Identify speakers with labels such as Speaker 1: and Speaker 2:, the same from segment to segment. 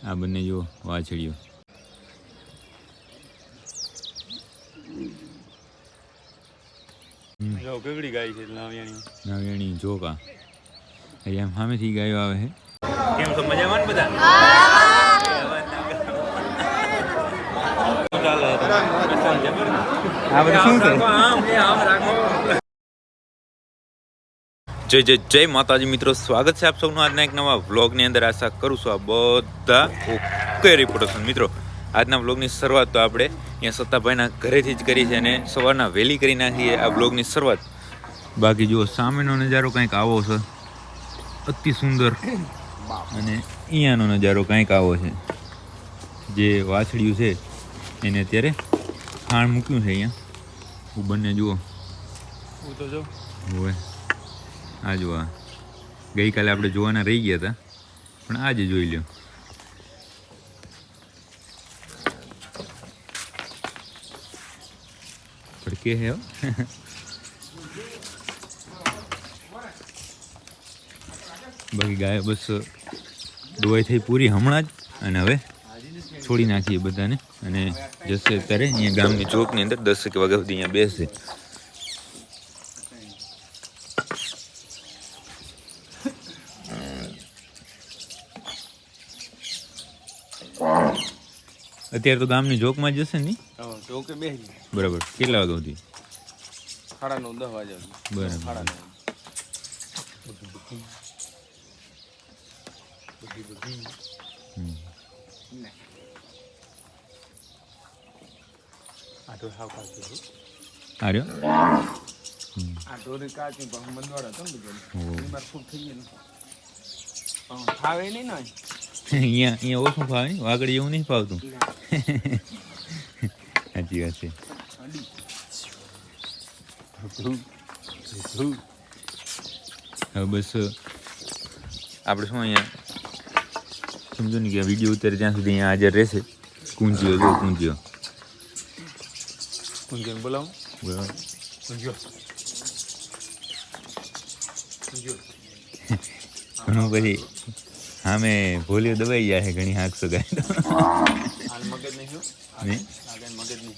Speaker 1: આ બંને જો વાછડીઓ.
Speaker 2: જો કેવડી ગાય છે
Speaker 1: નાવિયાણી જોકા એમ સામેથી ગાયો આવે છે. કેમ છો મજામાં ને બધા? આ બધું શું છે? જય જય જય માતાજી મિત્રો, સ્વાગત છે આપ સૌનું આજના એક નવા વ્લોગની અંદર. આશા કરું છું આ બધા ઓકે રિપોર્ટર મિત્રો. આજના વ્લોગની શરૂઆત તો આપણે અહીંયા સત્તાભાઈના ઘરેથી જ કરી છે અને સવારના વહેલી કરી નાખીએ આ વ્લોગની શરૂઆત. બાકી જુઓ સામેનો નજારો કંઈક આવો છે, અતિ સુંદર. અને અહીંયાનો નજારો કંઈક આવો છે. જે વાછડિયું છે એને અત્યારે ખાણ મૂક્યું છે અહીંયા. હું બંને જુઓ
Speaker 2: હું તો જો
Speaker 1: હોય આ જો આ ગઈકાલે આપણે જોવાના રહી ગયા હતા, પણ આજે જોઈ લ્યો. પડકે હે બાકી ગાય બસ દોવાઈ થઈ પૂરી હમણાં જ, અને હવે છોડી નાખીએ બધાને અને જશે અત્યારે અહીંયા ગામની ચોકની અંદર 10 વાગ્યા સુધી અહીંયા બેસશે. અત્યારે તો ગામની જોકમાં જ જશે ને?
Speaker 2: ચોકે બેસી
Speaker 1: બરાબર. કેટલા વાગ્યા સુધી?
Speaker 2: 9:30 10 વાગ્યા
Speaker 1: બરાબર. અહીંયા ઓછું ફાવે ને, વાગડી એવું નહીં ફાવતું. સાચી વાત છે. હવે બસ આપણે શું અહીંયા સમજો ને કે વિડીયો ઉતારે ત્યાં સુધી અહીંયા હાજર રહેશે. કુંજીઓ જો કુંજીઓ
Speaker 2: બોલાવું
Speaker 1: બરાબર. ઘણું પછી સામે ભોલીઓ દબાઈ જાય છે ઘણી હાકસો ગાય તો.
Speaker 2: મગજ નહીં
Speaker 1: નહીં
Speaker 2: મગજ નહીં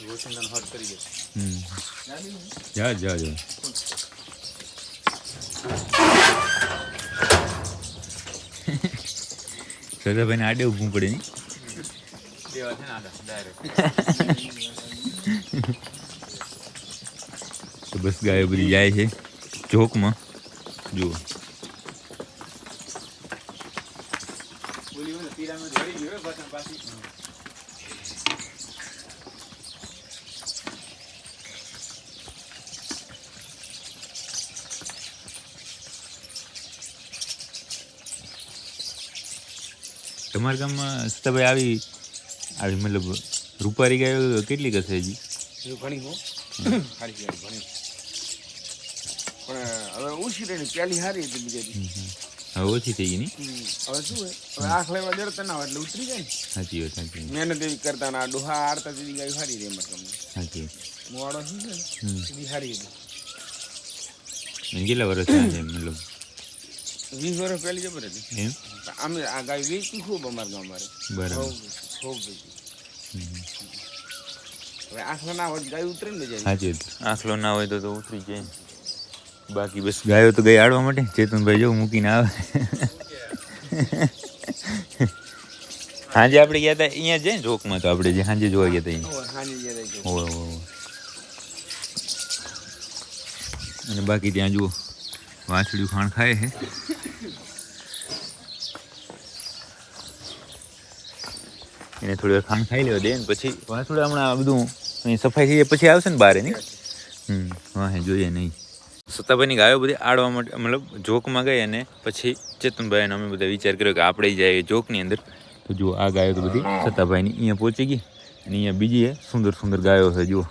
Speaker 2: રોશનદાન હટ કરી દે.
Speaker 1: જા જા જા. સરદારભાઈને આડે ઊભું પડે નહીં?
Speaker 2: દેવા છે ને આડા ડાયરેક્ટ.
Speaker 1: તો બસ ગાયો બધી જાય છે જોકમાં. જુઓ તમારા ગામમાં સતાભાઈ આવી આવી મતલબ રૂપારી ગાયો કેટલી હશે હજી?
Speaker 2: ઘણી હો સારી ઘણી, પણ હવે ઓછી રહી. પેલી સારી હતી બીજી
Speaker 1: હવે ઓછી થઈ ગઈ નહીં?
Speaker 2: હવે શું હોય, હવે આંખ લેવા જડતા ના હોય એટલે ઉતરી જાય ને.
Speaker 1: સાચી વાત સાચી.
Speaker 2: મહેનત એવી કરતા ના ડોહા આડતા જેવી ગાય સારી રહી. એમાં તમને
Speaker 1: સાચી
Speaker 2: મોવાડો શું છે ને એવી સારી હતી.
Speaker 1: કેટલા વર્ષ થયા છે મતલબ?
Speaker 2: 20 વર્ષ પહેલી જબર હતી
Speaker 1: એમ?
Speaker 2: અમે આ ગાય વેચી ખૂબ અમારા ગામ મારે.
Speaker 1: બરાબર.
Speaker 2: ખૂબ વેચી. હવે આંખલો ના હોય ગાય ઉતરે ને જાય.
Speaker 1: સાચી વાત. આંખલો ના હોય તો ઉતરી જાય ને. બાકી બસ ગાયો તો ગઈ આડવા માટે. ચેતનભાઈ જો મૂકીને આવે. સાંજે આપણે ગયા હતા અહીંયા જઈને જોકમાં, તો આપણે જે સાંજે જોવા ગયા હતા અહીંયા. અને બાકી ત્યાં જુઓ વાછડિયું ખાણ ખાય છે. એને થોડી વાર ખાણ ખાઈ લેવા દે ને પછી વાછડા હમણાં બધું અહીં સફાઈ થઈ જાય પછી આવશે ને બહાર નહીં. વાહે જોઈએ નહીં. સત્તાભાઈની ગાયો બધી આડવા માટે મતલબ જોકમાં ગઈ, અને પછી ચેતનભાઈને અમે બધા વિચાર કર્યો કે આપણે જઈએ જોકની અંદર. તો જુઓ આ ગાયો તો બધી સત્તાભાઈની અહીંયા પહોંચી ગઈ, અને અહીંયા બીજી સુંદર સુંદર ગાયો છે. જુઓ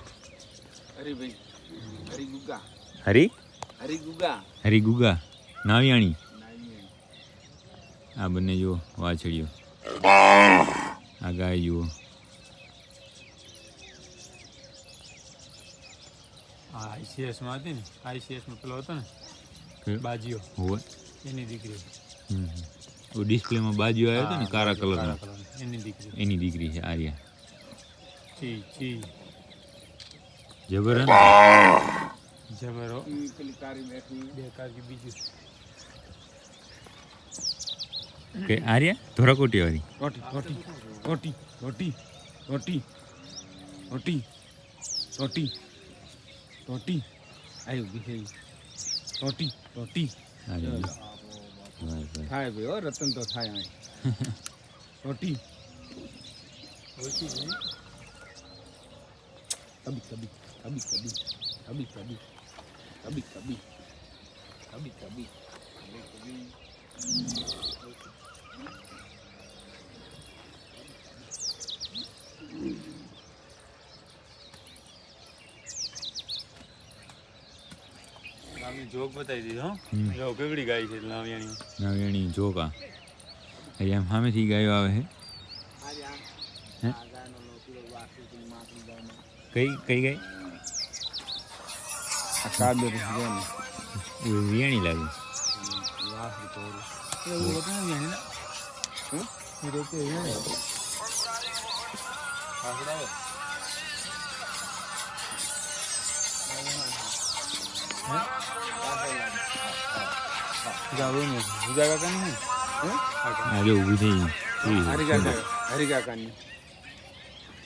Speaker 1: હરી ગુગા નાવિયાણી. આ બંને જુઓ વાછડીઓ. આ ગાય જુઓ.
Speaker 2: આઈસીએસમાં હતી ને, આઈસીએસમાં પેલો હતો ને બાજીઓ,
Speaker 1: હોય
Speaker 2: એની દીકરી.
Speaker 1: ડિસ્પ્લેમાં બાજુ આવ્યો હતો ને કાળા કલરનો
Speaker 3: એની દીકરી
Speaker 1: એની દીકરી છે આર્યા
Speaker 3: છી
Speaker 1: જબર હે ને?
Speaker 3: જબરો
Speaker 2: ઈ પેલી કારી બેઠી
Speaker 3: બે કારકી બીજું
Speaker 1: કે આર્યા ધોરાકોટી વાળી
Speaker 2: રોટી રોટી રોટી રોટી રોટી રોટી રોટી રોટી આયુ બિહેવી રોટી રોટી
Speaker 1: આર્યા બસ, બસ.
Speaker 2: થાય ભાઈ હો રતન તો થાય અહીં રોટી
Speaker 3: ઓછી છે
Speaker 2: કબી કબી કબી કબી કબી કબી કબી કબી કબી કબી કબી
Speaker 3: ગામની જોક બતાવી દીધી હો
Speaker 1: હમ.
Speaker 3: જો કેવડી ગાય છે લાવ્યાણી
Speaker 1: નવેણી જોકા અહીંયા આમ સામેથી ગાયો આવે છે હે? કઈ કઈ ગાય
Speaker 2: આ કાદર છે ને
Speaker 1: વિયાણી લાગે
Speaker 2: વાહ તો
Speaker 3: એવું હતું ને ને
Speaker 2: હમ?
Speaker 3: એ રોકે ને આખડાવે જાવે ને બીજા કાકા ને
Speaker 1: આ જો ઊભી થઈ ગઈ.
Speaker 2: હરિકાકાની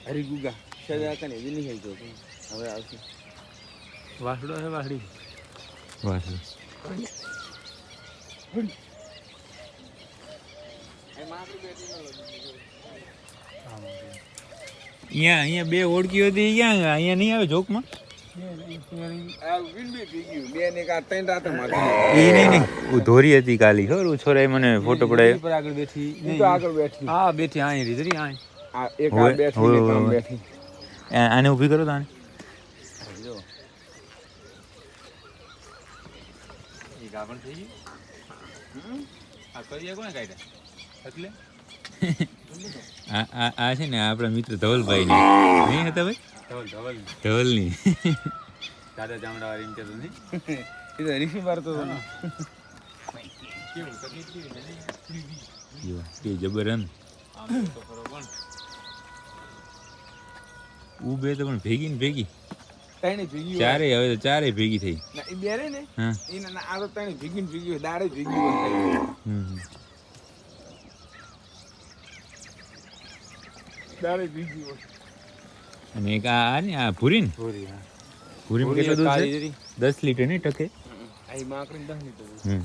Speaker 2: હરિગુગા શેદાકાની એવી નહીં થઈ ગયો હવે આવશે
Speaker 3: વાસડો છે વાસડી
Speaker 1: વાહ સર. અહીંયા બે ઓળખી હતી ક્યાં અહીંયા નહીં આવે જોકમાં
Speaker 2: બે ને કા ત્રણ રાત માથે
Speaker 1: એ નહીં નહીં હું ધોરી હતી કાલી ખબર છોરાએ મને ફોટો પડાયો
Speaker 3: પર આગળ બેઠી
Speaker 2: ઈ તો આગળ બેઠી
Speaker 3: હા બેઠી આ રીતરી આ
Speaker 2: આ એક આ
Speaker 1: હોય,
Speaker 2: બેઠી
Speaker 1: હોય,
Speaker 2: ને કામ
Speaker 1: હોય.
Speaker 2: બેઠી
Speaker 1: આને ઊભી કરો તાને
Speaker 2: જો
Speaker 3: એ ગાભણ થઈ ગઈ આ કરીએ કોને કાઢ્યા એટલે
Speaker 1: આ છે ને આપણા મિત્ર ધવલભાઈ ને નહીં હતા ભાઈ
Speaker 3: ધવલ ધવલ
Speaker 1: ધવલની
Speaker 3: દાદા ચામડા વાળી એમ કહેતો નહીં
Speaker 2: એ તો ઋષિ વાર તો
Speaker 3: કેવું તકલીફ કેવી
Speaker 1: જો કે જબર હે ને.
Speaker 3: આમ તો ખરો પણ
Speaker 1: બે તો પણ ભેગી ને ભેગી
Speaker 2: ત્રણે ભેગી હોય.
Speaker 1: ચારે હવે તો ચારે ભેગી થઈ
Speaker 2: ના એ બેરે ને
Speaker 1: હા
Speaker 2: એને ના આ તો ત્રણે ભેગી ને ભેગી હોય દાડે ભેગી હોય
Speaker 1: હમ.
Speaker 2: દાડે ભેગી હોય
Speaker 1: અને એક આ ને આ ભૂરી ને
Speaker 3: ધોરી હા
Speaker 1: ભૂરીમાં કેટલું દૂધ છે 10 લીટર નહીં ટકે
Speaker 2: આ માકડી 10 લીટર
Speaker 1: હમ.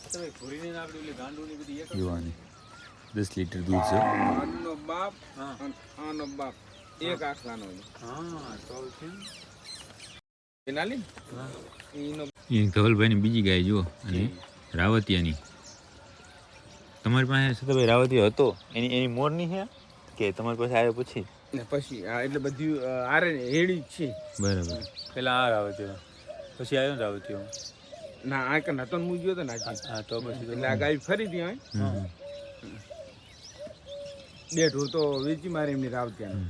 Speaker 3: તમે ભૂરીને ને આપણે ઓલી ગાંડુની બધી એક
Speaker 1: જોવાની 10 લીટર દૂધ છે
Speaker 2: આનો બાપ
Speaker 3: હા
Speaker 2: અને આનો બાપ એક આખલાનો છે.
Speaker 3: હા તો છે
Speaker 2: એના લી
Speaker 3: હા
Speaker 2: એનો
Speaker 1: એ ધવલભાઈની બીજી ગાય જુઓ અને રાવતિયાની તમારી પાસે સતાભાઈ રાવતિયો હતો એની મોરની છે કે તમારી પાસે આવ્યો પછી
Speaker 2: ને પછી આ એટલે બધી આરે હેડી જ છે
Speaker 1: બરાબર
Speaker 3: પેલા આ રાવતીયો પછી આવ્યો ને રાવતીયો
Speaker 2: ના આ કે નતો મૂજ્યો તો ના
Speaker 3: હા તો પછી
Speaker 2: એટલે આ ગાય ફરી હતી અહીં
Speaker 1: હમ.
Speaker 2: બે ઢોર તો વેચી મારી એમની રાવત્યા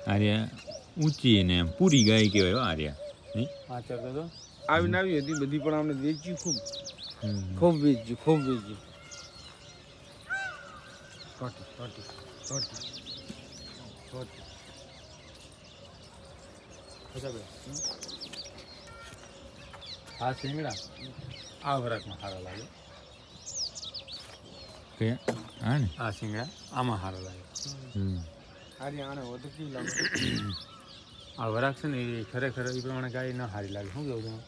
Speaker 1: આર્યા ઊંચી ને પૂરી ગાય કહેવાય હો આર્યા નહીં
Speaker 3: હા ચાલતો તો
Speaker 2: આવીને આવી હતી બધી પણ અમને વેચ્યું ખૂબ
Speaker 1: હમ.
Speaker 2: ખૂબ વેચ્યું ખૂબ વેચ્યું રોટી રોટી રોટી રોટી
Speaker 3: આ શિંગડા આ વરસમાં સારા લાગે
Speaker 1: કે હા ને
Speaker 3: આ શિંગડા આમાં સારા લાગે
Speaker 1: હમ.
Speaker 2: આરે આને વધુ કી લાગે
Speaker 3: આ વરાક છે ને એ ખરેખર એ પ્રમાણે ગાય ના સારી લાગે શું કહું તમે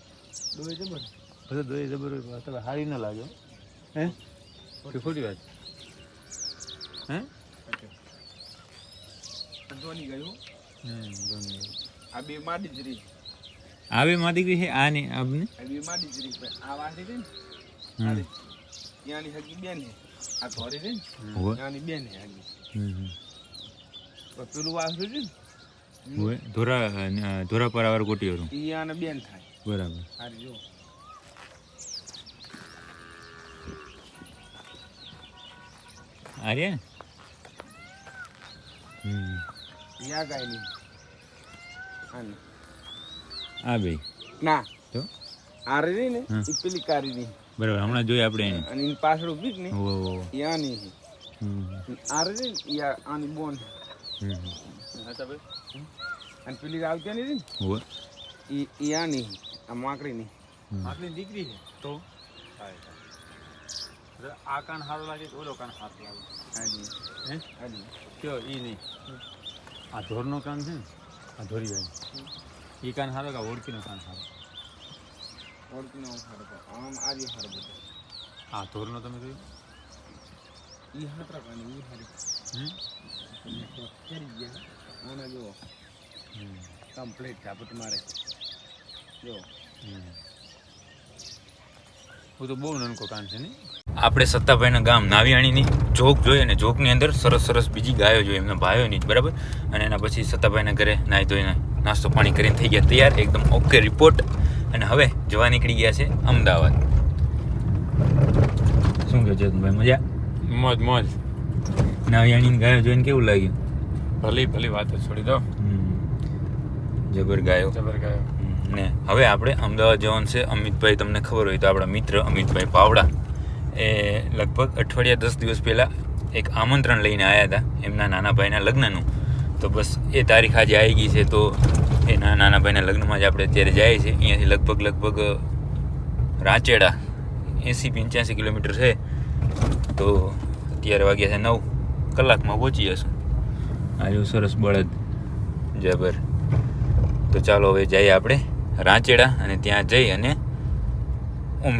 Speaker 2: દોય જબર
Speaker 3: બધું દોઈ જબર હોય તમે સારી ના લાગે હે કે ખોટી વાત હે
Speaker 2: ધોની ગયું
Speaker 3: ધોની
Speaker 2: આ બે માડી જ રહી
Speaker 1: આવે માં દીકરી છે આ ને આપને
Speaker 2: આ બે માડી જ રહી આ વાડી છે ને
Speaker 1: હમ.
Speaker 2: ત્યાંની હગી બેન છે આ ધોરી છે ને
Speaker 1: હોય.
Speaker 2: ત્યાંની બેન છે હગી
Speaker 1: હમ.
Speaker 2: પણ પેલું વાસરું છે ને
Speaker 1: હોય. ધોરા પર આવાર કોટી વાળું
Speaker 2: ઈ આને બેન થાય
Speaker 1: બરાબર
Speaker 2: હારી જો
Speaker 1: આર્યા હમ.
Speaker 2: ઈ આ ગાય ની આને
Speaker 1: આ બે
Speaker 2: ના
Speaker 1: તો
Speaker 2: આ રહી ને
Speaker 1: હા.
Speaker 2: એ પેલી કારી ની
Speaker 1: બરાબર હમણાં જોઈએ આપણે એને
Speaker 2: અને એની પાછળ ઉભી જ ને
Speaker 1: ઓહો
Speaker 2: એ આની છે. આ રહી ને એ આની બોન અને પેલી આવતી ની રહી
Speaker 1: ઓહો
Speaker 2: ને એ આની છે. આ માકડી ની
Speaker 3: આપણી દીકરી છે તો આ કાન સારો લાગે તો ઓલો કાન સારો લાગે
Speaker 2: આની
Speaker 3: હે
Speaker 2: આની
Speaker 3: કયો ઈ નહીં આ ધોરનો કાન છે ને આ ધોરી ભાઈ ઈ કાન સારો કે ઓળખીનો કાન સારો
Speaker 2: ઓળખીનો હારો આમ આરી હારો બધો
Speaker 3: આ ધોરનો તમે જોયું
Speaker 2: ઈ હાતરા કાની ઈ હારી કરી ગયા આના જો કમ્પ્લીટ છે આપણે તમારે જો
Speaker 3: હું તો બહુ નાનકો કાન છે ને
Speaker 1: આપણે સત્તાભાઈના ગામ નાવિયાણીની જોક જોઈએ ને જોકની અંદર સરસ સરસ બીજી ગાયો જોઈએ એમના ભાઈઓની બરાબર અને એના પછી સત્તાભાઈના ઘરે નાહી ધોઈને નાસ્તો પાણી કરીને થઈ ગયા તૈયાર એકદમ ઓકે રિપોર્ટ અને હવે જવા નીકળી ગયા છે અમદાવાદ શું કહો ચેતનભાઈ મજા
Speaker 3: મોજ મોજ
Speaker 1: નાવિયાણીની ગાયો જોઈને કેવું લાગ્યું
Speaker 3: ભલી ભલી વાત છોડી દો
Speaker 1: જબર ગાયો
Speaker 3: જબર ગાયો
Speaker 1: ને હવે આપણે અમદાવાદ જવાનું છે અમિતભાઈ તમને ખબર હોય તો આપણા મિત્ર અમિતભાઈ પાવડા એ લગભગ અઠવાડિયા 10 દિવસ પહેલાં એક આમંત્રણ લઈને આવ્યા હતા એમના નાના ભાઈના લગ્નનું તો બસ એ તારીખ આજે આવી ગઈ છે તો એના નાના ભાઈના લગ્નમાં જ આપણે અત્યારે જાય છે અહીંયાથી લગભગ રાંચેડા 80-85 કિલોમીટર છે તો અત્યારે વાગ્યા છે 9 કલાકમાં પહોંચી જશું આજે સરસ બળદ જબર તો ચાલો હવે જઈએ આપણે રાંચેડા અને ત્યાં જઈ અને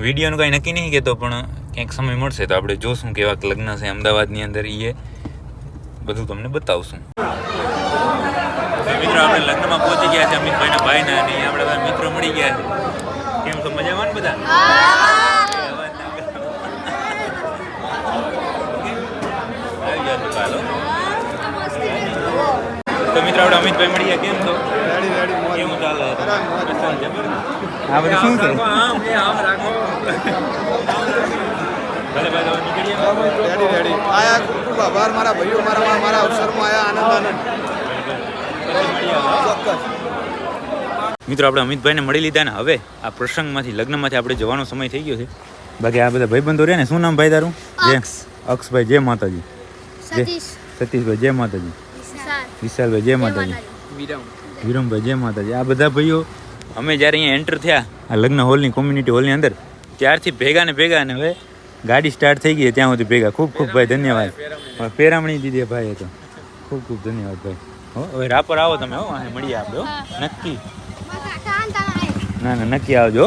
Speaker 1: વિડીયોનું કાંઈ નક્કી નહીં કહેતો પણ ક્યાંક સમય મળશે તો આપણે જોશું કેવા લગ્ન છે અમદાવાદની અંદર એ બધું તમને બતાવશું મિત્રો આપણે લગ્નમાં પહોંચી ગયા છે અમિતભાઈના ભાઈના અને આપણે બધા મિત્રો મળી ગયા છે કેમ છો મજામાં ને બધા આવી ગયા છો ચાલો તો મિત્રો આપણે અમિતભાઈ મળી ગયા કેમ છો કેવું ચાલે આ બધું શું છે ભલે ભાઈ હવે નીકળીએ
Speaker 2: રેડી આયા ખૂબ ખૂબ આભાર મારા ભાઈઓ મારા અવસરમાં આયા આનંદ ચોક્કસ
Speaker 1: મિત્રો આપણે અમિતભાઈને મળી લીધા ને હવે આ પ્રસંગમાંથી લગ્નમાંથી આપણે જવાનો સમય થઈ ગયો છે બાકી આ બધા ભાઈબંધો રહે ને શું નામ ભાઈ તારું જય અક્ષભાઈ જય માતાજી સતીશભાઈ જય માતાજી વિશાલભાઈ જય માતાજી વિરમભાઈ જય માતાજી આ બધા ભાઈઓ અમે જ્યારે અહીંયા એન્ટર થયા આ લગ્ન હોલની કોમ્યુનિટી હોલની અંદર ત્યારથી ભેગા ને હવે ગાડી સ્ટાર્ટ થઈ ગઈ ત્યાં સુધી ભેગા ખૂબ ખૂબ ભાઈ ધન્યવાદ પેરામણી દીધી ભાઈ તો ખૂબ ખૂબ ધન્યવાદ ભાઈ હો હવે રાપર આવો તમે હો મળીએ આપણે હો નક્કી ના નક્કી આવજો